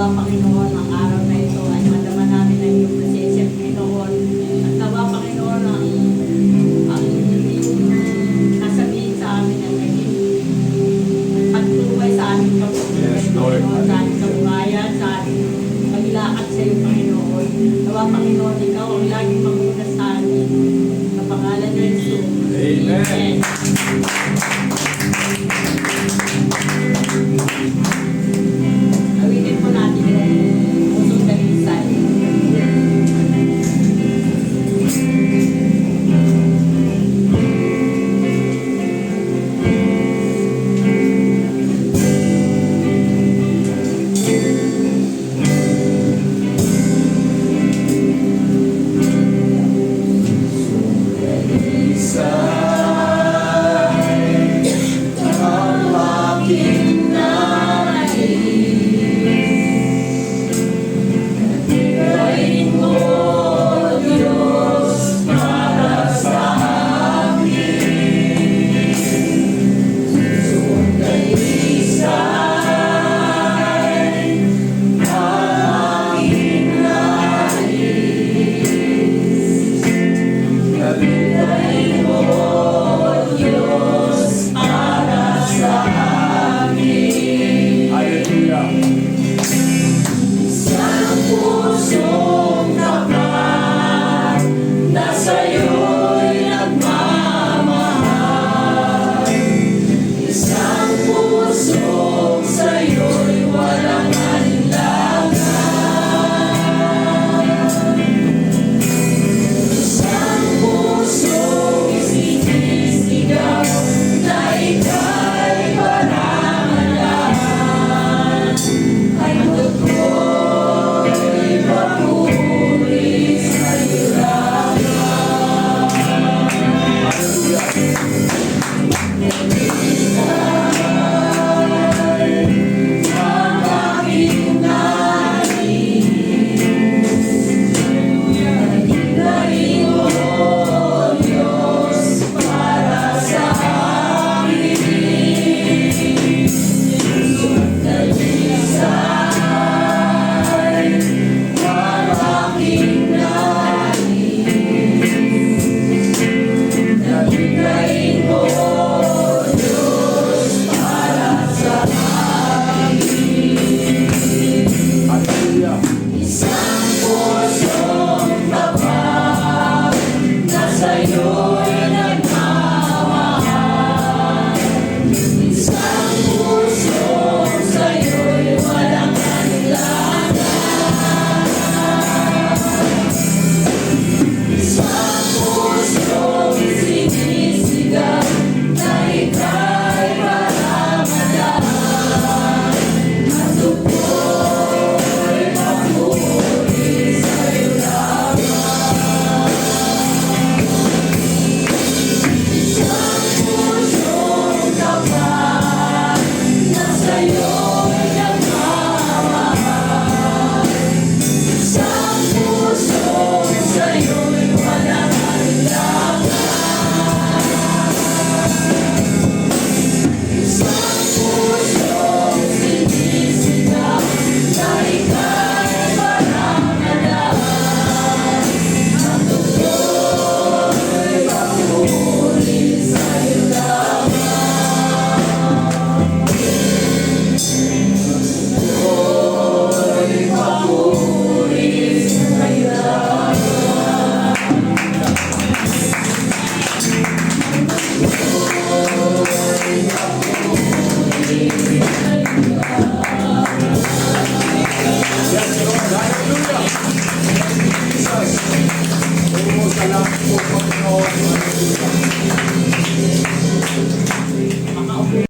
Nawa, Panginoon, ang araw na ito ay madama namin ang iyong presensya, Panginoon. At nawa, Panginoon, ang iyong nasabihin sa amin ang naging pagtulubay sa aming pagtulubay, Yes, Lord. Panginoon, sa aming kabuhayan, sa aming paglakad sa iyo, Panginoon. Nawa, Panginoon, ikaw ang laging mag-una sa amin. Sa pangalan ni Jesus. Amen. Amen.